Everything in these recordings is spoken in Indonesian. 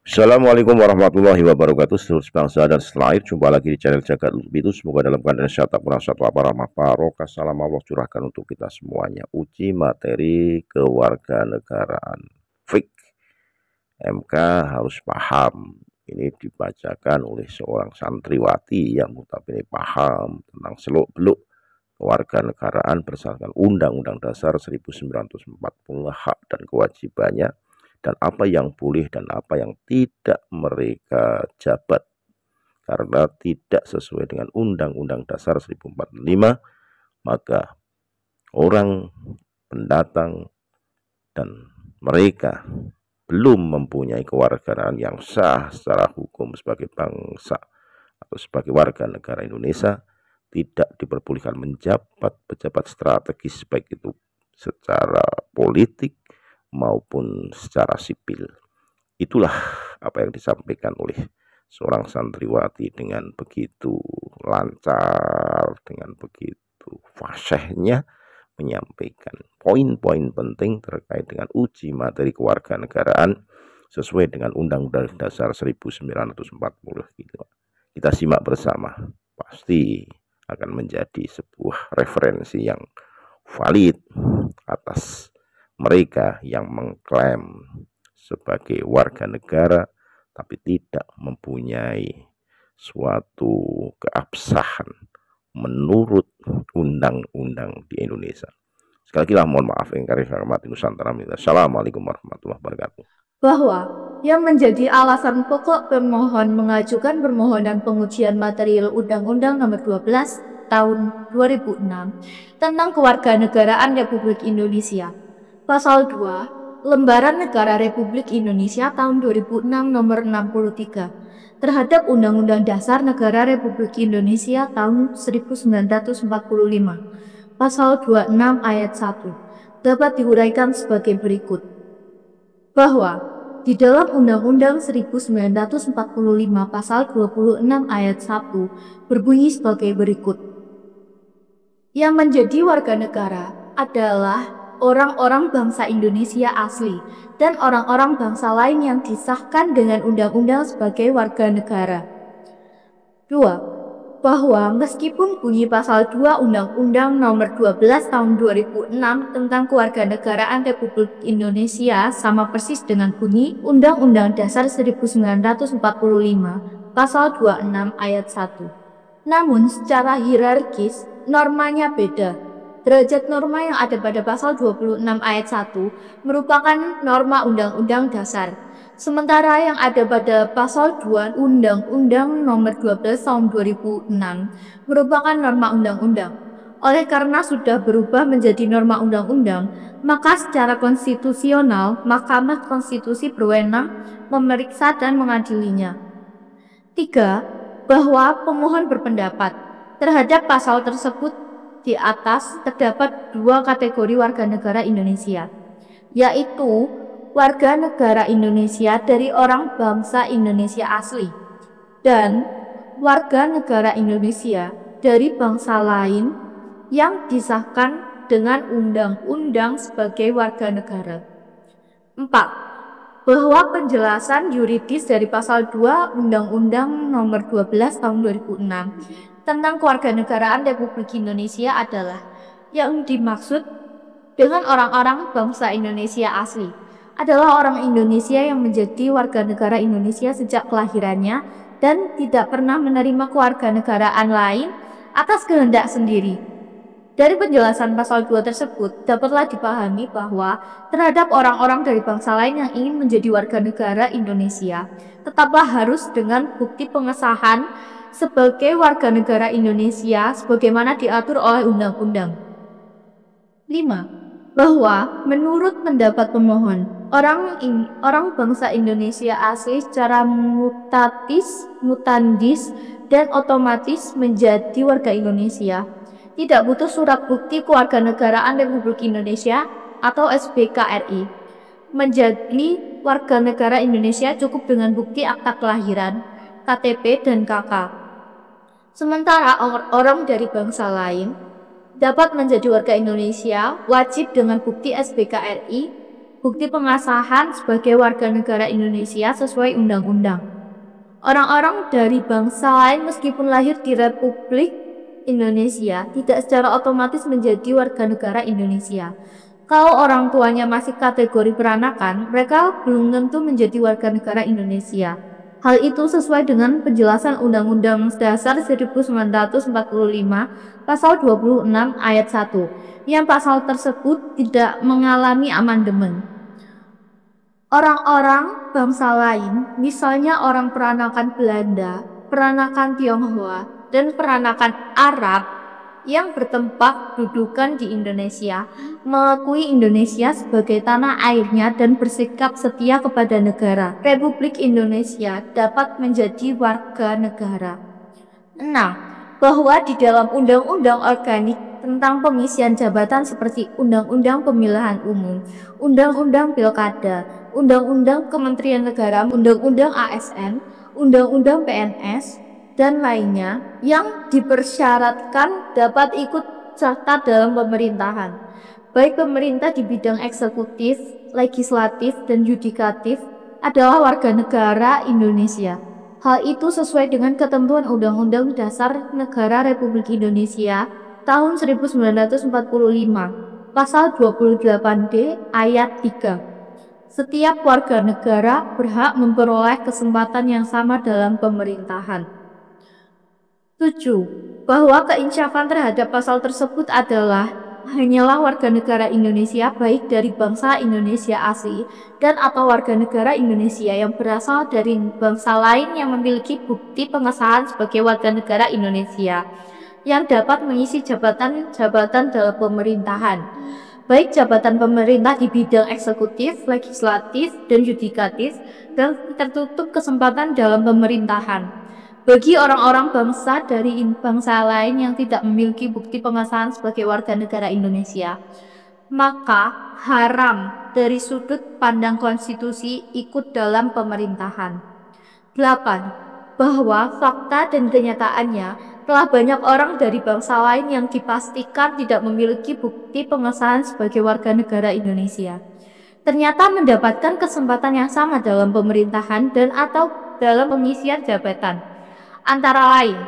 Assalamualaikum warahmatullahi wabarakatuh. Seluruh bangsa dan setelah air, jumpa lagi di channel Jagat itu. Semoga dalam keadaan sehat, tak kurang satu apa rahmah barokah salam Allah curahkan untuk kita semuanya. Uji materi kewarganegaraan fik MK harus paham. Ini dibacakan oleh seorang santriwati yang notabene paham tentang seluk-beluk kewarganegaraan berdasarkan Undang-Undang Dasar 1940, hak dan kewajibannya, dan apa yang boleh dan apa yang tidak mereka jabat karena tidak sesuai dengan Undang-Undang Dasar 1045, maka orang pendatang dan mereka belum mempunyai kewarganegaraan yang sah secara hukum sebagai bangsa atau sebagai warga negara Indonesia tidak diperbolehkan menjabat pejabat strategis, baik itu secara politik maupun secara sipil. Itulah apa yang disampaikan oleh seorang santriwati dengan begitu lancar, dengan begitu fasihnya menyampaikan poin-poin penting terkait dengan uji materi kewarganegaraan sesuai dengan Undang-Undang Dasar 1940 gitu. Kita simak bersama, pasti akan menjadi sebuah referensi yang valid atas mereka yang mengklaim sebagai warga negara tapi tidak mempunyai suatu keabsahan menurut undang-undang di Indonesia. Sekali lagi mohon maaf yang kami hormati Nusantara. Assalamualaikum warahmatullahi wabarakatuh. Bahwa yang menjadi alasan pokok pemohon mengajukan permohonan pengujian material Undang-Undang Nomor 12 Tahun 2006 tentang Kewarganegaraan Republik Indonesia, Pasal 2, Lembaran Negara Republik Indonesia Tahun 2006 Nomor 63 terhadap Undang-Undang Dasar Negara Republik Indonesia Tahun 1945, Pasal 26 Ayat 1 dapat diuraikan sebagai berikut. Bahwa di dalam Undang-Undang 1945 Pasal 26 Ayat 1 berbunyi sebagai berikut. Yang menjadi warga negara adalah orang-orang bangsa Indonesia asli dan orang-orang bangsa lain yang disahkan dengan undang-undang sebagai warga negara. 2. Bahwa meskipun bunyi pasal 2 Undang-Undang Nomor 12 Tahun 2006 tentang Kewarganegaraan Republik Indonesia sama persis dengan bunyi Undang-Undang Dasar 1945 Pasal 26 Ayat 1. Namun secara hierarkis normanya beda. Derajat norma yang ada pada pasal 26 ayat 1 merupakan norma Undang-Undang Dasar. Sementara yang ada pada pasal 2 Undang-Undang Nomor 12 Tahun 2006 merupakan norma undang-undang. Oleh karena sudah berubah menjadi norma undang-undang, maka secara konstitusional Mahkamah Konstitusi berwenang memeriksa dan mengadilinya. 3. Bahwa pemohon berpendapat terhadap pasal tersebut di atas terdapat dua kategori warga negara Indonesia, yaitu warga negara Indonesia dari orang bangsa Indonesia asli dan warga negara Indonesia dari bangsa lain yang disahkan dengan undang-undang sebagai warga negara. 4. Bahwa penjelasan yuridis dari pasal 2 Undang-Undang Nomor 12 Tahun 2006 tentang Kewarganegaraan Republik Indonesia adalah yang dimaksud dengan orang-orang bangsa Indonesia asli adalah orang Indonesia yang menjadi warga negara Indonesia sejak kelahirannya dan tidak pernah menerima kewarganegaraan lain atas kehendak sendiri. Dari penjelasan pasal 2 tersebut dapatlah dipahami bahwa terhadap orang-orang dari bangsa lain yang ingin menjadi warga negara Indonesia tetaplah harus dengan bukti pengesahan sebagai warga negara Indonesia sebagaimana diatur oleh undang-undang. 5. Bahwa menurut pendapat pemohon, orang bangsa Indonesia asli secara mutandis dan otomatis menjadi warga Indonesia tidak butuh surat bukti kewarganegaraan Republik Indonesia atau SBKRI. Menjadi warga negara Indonesia cukup dengan bukti akta kelahiran, KTP, dan KK. Sementara orang dari bangsa lain dapat menjadi warga Indonesia wajib dengan bukti SBKRI bukti pengesahan sebagai warga negara Indonesia sesuai undang-undang. Orang-orang dari bangsa lain meskipun lahir di Republik Indonesia tidak secara otomatis menjadi warga negara Indonesia. Kalau orang tuanya masih kategori peranakan, mereka belum tentu menjadi warga negara Indonesia. Hal itu sesuai dengan penjelasan Undang-Undang Dasar 1945 Pasal 26 Ayat 1, yang pasal tersebut tidak mengalami amandemen. Orang-orang bangsa lain, misalnya orang peranakan Belanda, peranakan Tionghoa, dan peranakan Arab yang bertempat dudukan di Indonesia, mengakui Indonesia sebagai tanah airnya dan bersikap setia kepada negara. Republik Indonesia dapat menjadi warga negara. 6. Bahwa di dalam Undang-Undang Organik tentang pengisian jabatan seperti Undang-Undang Pemilihan Umum, Undang-Undang Pilkada, Undang-Undang Kementerian Negara, Undang-Undang ASN, Undang-Undang PNS, dan lainnya yang dipersyaratkan dapat ikut serta dalam pemerintahan, baik pemerintah di bidang eksekutif, legislatif, dan yudikatif adalah warga negara Indonesia. Hal itu sesuai dengan ketentuan Undang-Undang Dasar Negara Republik Indonesia tahun 1945, Pasal 28D Ayat 3. Setiap warga negara berhak memperoleh kesempatan yang sama dalam pemerintahan. 7. Bahwa keinsafan terhadap pasal tersebut adalah hanyalah warga negara Indonesia baik dari bangsa Indonesia asli dan atau warga negara Indonesia yang berasal dari bangsa lain yang memiliki bukti pengesahan sebagai warga negara Indonesia yang dapat mengisi jabatan-jabatan dalam pemerintahan, baik jabatan pemerintah di bidang eksekutif, legislatif, dan yudikatif, dan tertutup kesempatan dalam pemerintahan. Bagi orang-orang bangsa dari bangsa lain yang tidak memiliki bukti pengesahan sebagai warga negara Indonesia, maka haram dari sudut pandang konstitusi ikut dalam pemerintahan. 8. Bahwa fakta dan kenyataannya telah banyak orang dari bangsa lain yang dipastikan tidak memiliki bukti pengesahan sebagai warga negara Indonesia ternyata mendapatkan kesempatan yang sama dalam pemerintahan dan atau dalam pengisian jabatan. Antara lain,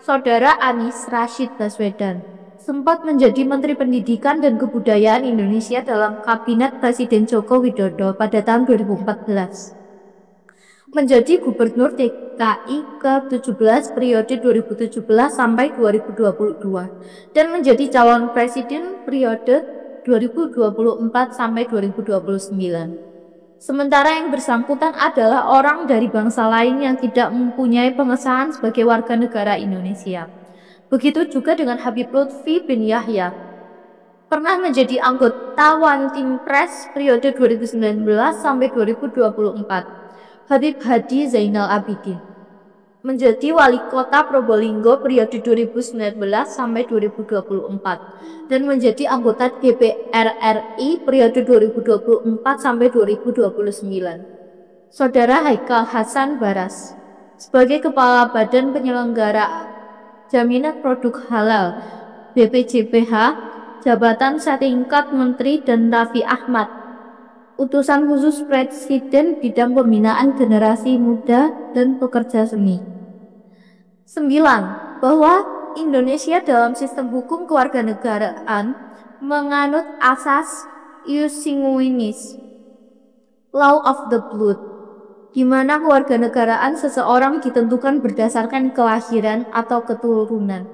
Saudara Anies Rashid Baswedan sempat menjadi Menteri Pendidikan dan Kebudayaan Indonesia dalam Kabinet Presiden Joko Widodo pada tahun 2014. Menjadi Gubernur DKI ke-17 periode 2017 sampai 2022 dan menjadi calon presiden periode 2024 sampai 2029. Sementara yang bersangkutan adalah orang dari bangsa lain yang tidak mempunyai pengesahan sebagai warga negara Indonesia. Begitu juga dengan Habib Lutfi bin Yahya, pernah menjadi anggota One Team Press periode 2019 sampai 2024. Habib Hadi Zainal Abidin menjadi wali kota Probolinggo periode 2019 sampai 2024 dan menjadi anggota DPR RI periode 2024 sampai 2029. Saudara Haikal Hasan Baras sebagai Kepala Badan Penyelenggara Jaminan Produk Halal BPJPH, jabatan setingkat Menteri, dan Raffi Ahmad, utusan khusus Presiden bidang pembinaan generasi muda dan pekerja seni. 9. Bahwa Indonesia dalam sistem hukum kewarganegaraan menganut asas ius sanguinis, law of the blood, di mana kewarganegaraan seseorang ditentukan berdasarkan kelahiran atau keturunan.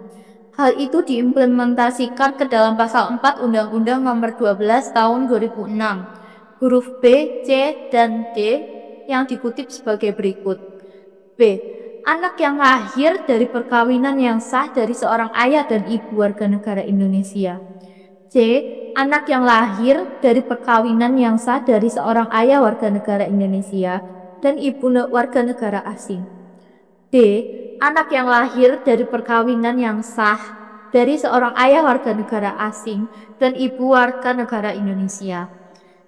Hal itu diimplementasikan ke dalam pasal 4 Undang-Undang Nomor 12 Tahun 2006, huruf B, C, dan D yang dikutip sebagai berikut. B. Anak yang lahir dari perkawinan yang sah dari seorang ayah dan ibu warga negara Indonesia. C. Anak yang lahir dari perkawinan yang sah dari seorang ayah warga negara Indonesia dan ibu warga negara asing. D. Anak yang lahir dari perkawinan yang sah dari seorang ayah warga negara asing dan ibu warga negara Indonesia.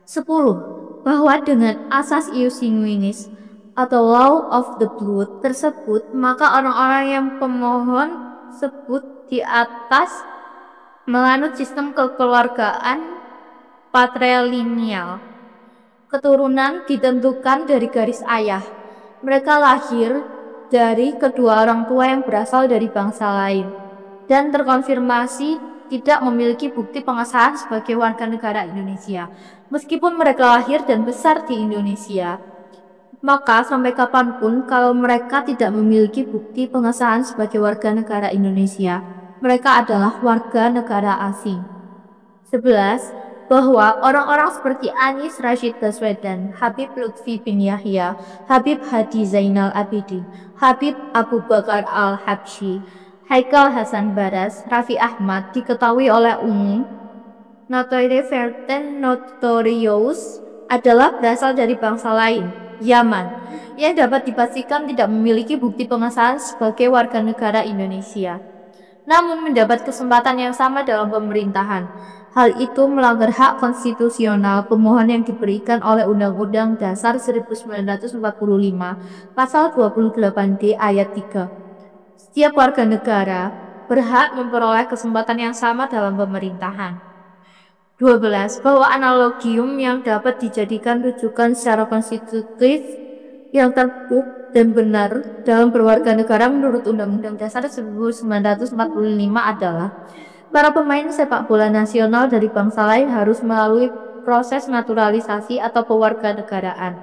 10. Bahwa dengan asas ius sanguinis atau law of the blood tersebut, maka orang-orang yang pemohon sebut di atas menganut sistem kekeluargaan patrilineal Keturunan ditentukan dari garis ayah. Mereka lahir dari kedua orang tua yang berasal dari bangsa lain dan terkonfirmasi tidak memiliki bukti pengesahan sebagai warga negara Indonesia. Meskipun mereka lahir dan besar di Indonesia, maka sampai kapanpun kalau mereka tidak memiliki bukti pengesahan sebagai warga negara Indonesia, mereka adalah warga negara asing. 11. Bahwa orang-orang seperti Anies Rashid Baswedan, Habib Lutfi bin Yahya, Habib Hadi Zainal Abidin, Habib Abu Bakar Al-Habsyi, Haikal Hasan Baras, Raffi Ahmad diketahui oleh umum notorious adalah berasal dari bangsa lain, Yaman, yang dapat dipastikan tidak memiliki bukti pengesahan sebagai warga negara Indonesia, namun mendapat kesempatan yang sama dalam pemerintahan. Hal itu melanggar hak konstitusional pemohon yang diberikan oleh Undang-Undang Dasar 1945 Pasal 28D Ayat 3. Setiap warga negara berhak memperoleh kesempatan yang sama dalam pemerintahan. 12. Bahwa analogium yang dapat dijadikan rujukan secara konstitutif yang terbukti dan benar dalam berwarga negara menurut Undang-Undang Dasar 1945 adalah para pemain sepak bola nasional dari bangsa lain harus melalui proses naturalisasi atau pewarganegaraan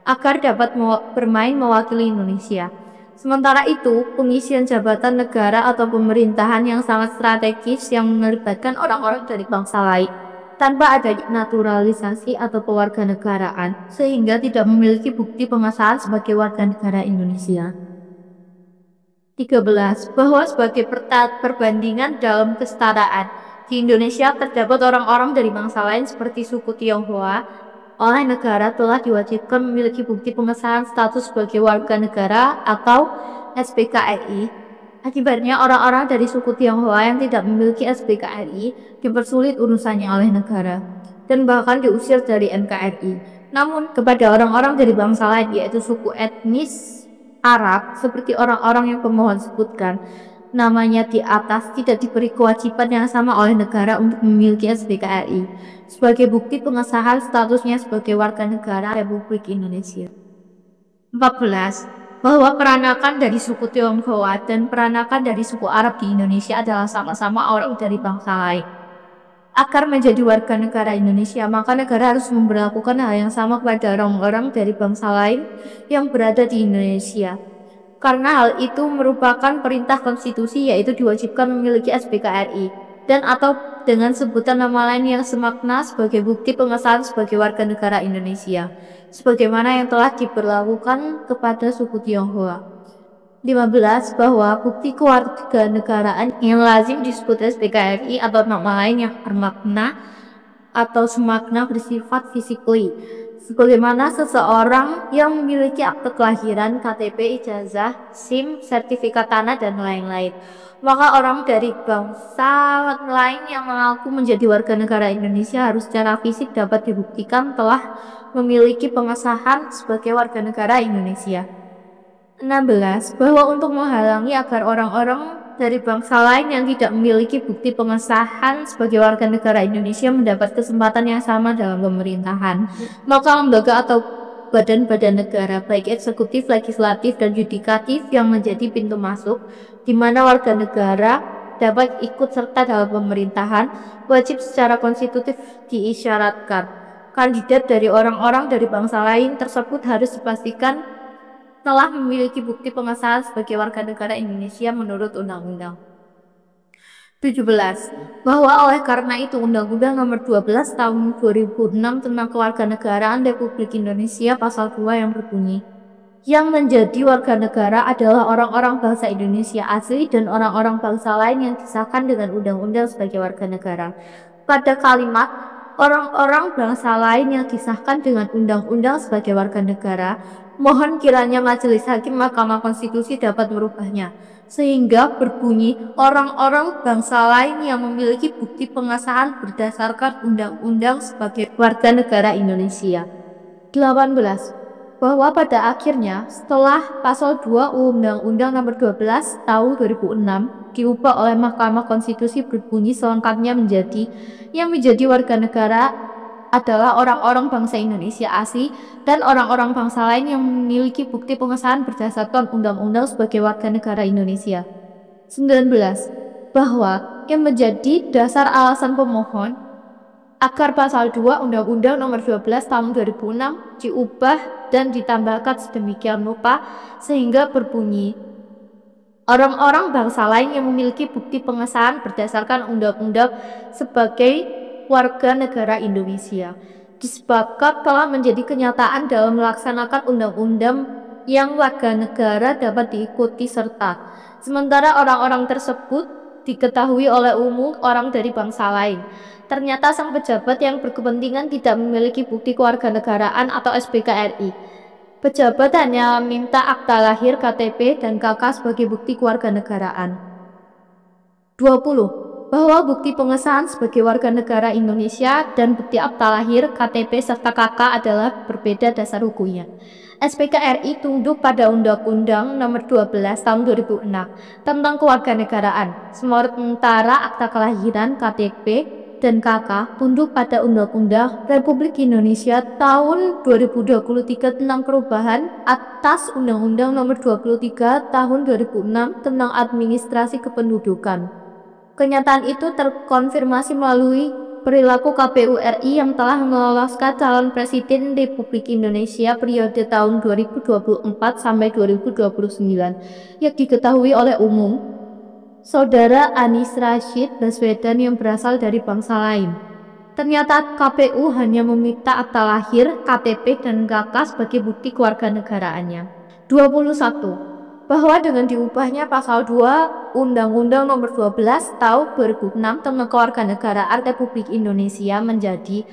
agar dapat bermain mewakili Indonesia. Sementara itu, pengisian jabatan negara atau pemerintahan yang sangat strategis yang melibatkan orang-orang dari bangsa lain tanpa adanya naturalisasi atau pewarganegaraan sehingga tidak memiliki bukti pengesahan sebagai warga negara Indonesia. 13. Bahwa sebagai perbandingan dalam kesetaraan, di Indonesia terdapat orang-orang dari bangsa lain seperti suku Tionghoa oleh negara telah diwajibkan memiliki bukti pengesahan status sebagai warga negara atau SPKRI. Akibatnya orang-orang dari suku Tionghoa yang tidak memiliki SPKRI dipersulit urusannya oleh negara dan bahkan diusir dari NKRI. Namun kepada orang-orang dari bangsa lain yaitu suku etnis Arab seperti orang-orang yang pemohon sebutkan namanya di atas tidak diberi kewajiban yang sama oleh negara untuk memiliki SPKRI sebagai bukti pengesahan statusnya sebagai warga negara Republik Indonesia. 14. Bahwa peranakan dari suku Tionghoa dan peranakan dari suku Arab di Indonesia adalah sama-sama orang dari bangsa lain. Agar menjadi warga negara Indonesia, maka negara harus memperlakukan hal yang sama kepada orang-orang dari bangsa lain yang berada di Indonesia. Karena hal itu merupakan perintah konstitusi yaitu diwajibkan memiliki SPKRI dan atau dengan sebutan nama lain yang semakna sebagai bukti pengesahan sebagai warga negara Indonesia sebagaimana yang telah diberlakukan kepada suku Tionghoa. 15. Bahwa bukti kewarganegaraan yang lazim disebut SPKRI atau nama lain yang bermakna atau semakna bersifat physically sebagaimana seseorang yang memiliki akte kelahiran, KTP, ijazah, SIM, sertifikat tanah, dan lain-lain. Maka orang dari bangsa lain yang mengaku menjadi warga negara Indonesia harus secara fisik dapat dibuktikan telah memiliki pengesahan sebagai warga negara Indonesia. 16. Bahwa untuk menghalangi agar orang-orang dari bangsa lain yang tidak memiliki bukti pengesahan sebagai warga negara Indonesia mendapat kesempatan yang sama dalam pemerintahan, maka lembaga atau badan-badan negara baik eksekutif, legislatif, dan yudikatif yang menjadi pintu masuk di mana warga negara dapat ikut serta dalam pemerintahan wajib secara konstitutif diisyaratkan. Kandidat dari orang-orang dari bangsa lain tersebut harus dipastikan telah memiliki bukti pengesahan sebagai warga negara Indonesia menurut undang-undang. 17. Bahwa oleh karena itu Undang-Undang Nomor 12 Tahun 2006 tentang Kewarganegaraan Republik Indonesia Pasal 2 yang berbunyi, yang menjadi warga negara adalah orang-orang bangsa Indonesia asli dan orang-orang bangsa lain yang disahkan dengan undang-undang sebagai warga negara. Pada kalimat orang-orang bangsa lain yang disahkan dengan undang-undang sebagai warga negara, mohon kiranya Majelis Hakim Mahkamah Konstitusi dapat merubahnya, sehingga berbunyi orang-orang bangsa lain yang memiliki bukti pengesahan berdasarkan undang-undang sebagai warga negara Indonesia. 18. Bahwa pada akhirnya setelah Pasal 2 Undang-Undang Nomor 12 Tahun 2006 diubah oleh Mahkamah Konstitusi berbunyi selengkapnya menjadi yang menjadi warga negara adalah orang-orang bangsa Indonesia asli dan orang-orang bangsa lain yang memiliki bukti pengesahan berdasarkan undang-undang sebagai warga negara Indonesia. 19. Bahwa yang menjadi dasar alasan pemohon agar pasal 2 Undang-Undang Nomor 12 Tahun 2006 diubah dan ditambahkan sedemikian rupa sehingga berbunyi, orang-orang bangsa lain yang memiliki bukti pengesahan berdasarkan undang-undang sebagai warga negara Indonesia, disebabkan telah menjadi kenyataan dalam melaksanakan undang-undang yang warga negara dapat diikuti serta sementara orang-orang tersebut diketahui oleh umum orang dari bangsa lain. Ternyata sang pejabat yang berkepentingan tidak memiliki bukti kewarganegaraan atau SPKRI. Pejabat hanya minta akta lahir, KTP, dan KK sebagai bukti kewarganegaraan. 20. Bahwa bukti pengesahan sebagai warga negara Indonesia dan bukti akta lahir, KTP, serta KK adalah berbeda dasar hukumnya. SPKRI tunduk pada Undang-Undang Nomor 12 Tahun 2006 tentang kewarganegaraan, sementara akta kelahiran, KTP, dan KK tunduk pada Undang-Undang Republik Indonesia tahun 2023 tentang perubahan atas Undang-Undang Nomor 23 Tahun 2006 tentang administrasi kependudukan. Kenyataan itu terkonfirmasi melalui perilaku KPU RI yang telah meloloskan calon Presiden Republik Indonesia periode tahun 2024 sampai 2029 yang diketahui oleh umum, Saudara Anies Rashid Baswedan yang berasal dari bangsa lain. Ternyata KPU hanya meminta akta lahir, KTP, dan KK sebagai bukti kewarganegaraannya. 21. Bahwa dengan diubahnya pasal 2 Undang-Undang Nomor 12 Tahun 2006 tentang kewarganegaraan Republik Indonesia menjadi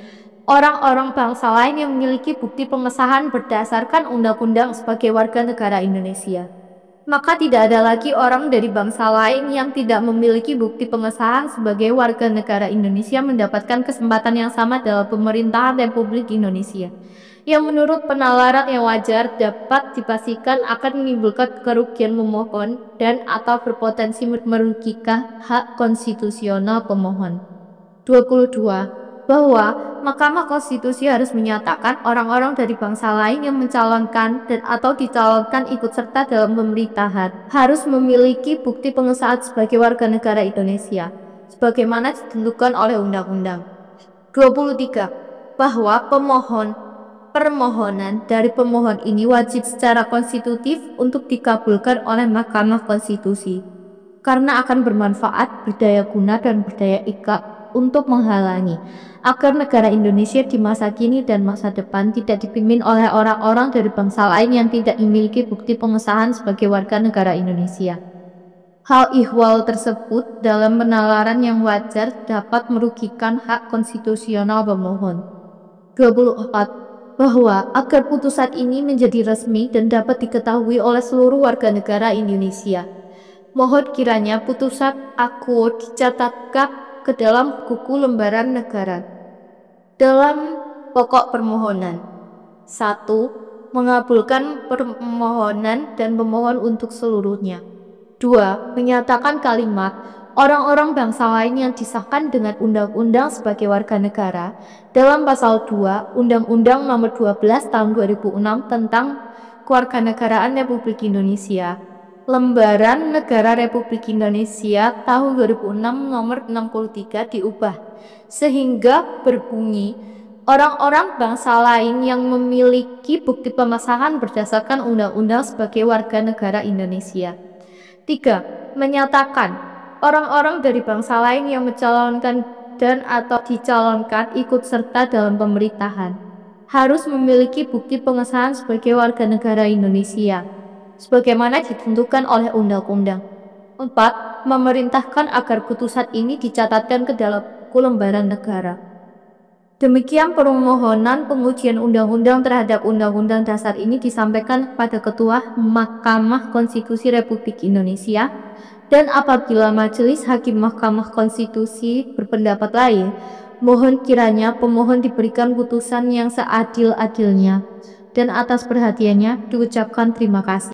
orang-orang bangsa lain yang memiliki bukti pengesahan berdasarkan undang-undang sebagai warga negara Indonesia. Maka tidak ada lagi orang dari bangsa lain yang tidak memiliki bukti pengesahan sebagai warga negara Indonesia mendapatkan kesempatan yang sama dalam pemerintahan Republik Indonesia, yang menurut penalaran yang wajar dapat dipastikan akan menimbulkan kerugian pemohon dan atau berpotensi merugikan hak konstitusional pemohon. 22. Bahwa Mahkamah Konstitusi harus menyatakan orang-orang dari bangsa lain yang mencalonkan dan atau dicalonkan ikut serta dalam pemerintahan harus memiliki bukti pengesahan sebagai warga negara Indonesia, sebagaimana ditentukan oleh undang-undang. 23. Bahwa permohonan dari pemohon ini wajib secara konstitutif untuk dikabulkan oleh Mahkamah Konstitusi, karena akan bermanfaat, berdaya guna, dan berdaya ikat untuk menghalangi agar negara Indonesia di masa kini dan masa depan tidak dipimpin oleh orang-orang dari bangsa lain yang tidak memiliki bukti pengesahan sebagai warga negara Indonesia. Hal ihwal tersebut dalam penalaran yang wajar dapat merugikan hak konstitusional pemohon. 24. Bahwa agar putusan ini menjadi resmi dan dapat diketahui oleh seluruh warga negara Indonesia, mohon kiranya putusan aku dicatatkan ke dalam buku lembaran negara. Dalam pokok permohonan: 1. Mengabulkan permohonan dan pemohon untuk seluruhnya. 2. Menyatakan kalimat orang-orang bangsa lain yang disahkan dengan undang-undang sebagai warga negara dalam pasal 2 Undang-Undang Nomor 12 Tahun 2006 tentang Kewarganegaraan Republik Indonesia, Lembaran Negara Republik Indonesia tahun 2006 nomor 63 diubah sehingga berbunyi orang-orang bangsa lain yang memiliki bukti pengesahan berdasarkan undang-undang sebagai warga negara Indonesia. 3. Menyatakan orang-orang dari bangsa lain yang mencalonkan dan atau dicalonkan ikut serta dalam pemerintahan harus memiliki bukti pengesahan sebagai warga negara Indonesia, sebagaimana ditentukan oleh undang-undang. 4. Memerintahkan agar putusan ini dicatatkan ke dalam buku lembaran negara. Demikian permohonan pengujian undang-undang terhadap Undang-Undang Dasar ini disampaikan kepada Ketua Mahkamah Konstitusi Republik Indonesia, dan apabila Majelis Hakim Mahkamah Konstitusi berpendapat lain, mohon kiranya pemohon diberikan putusan yang seadil-adilnya. Dan atas perhatiannya diucapkan terima kasih.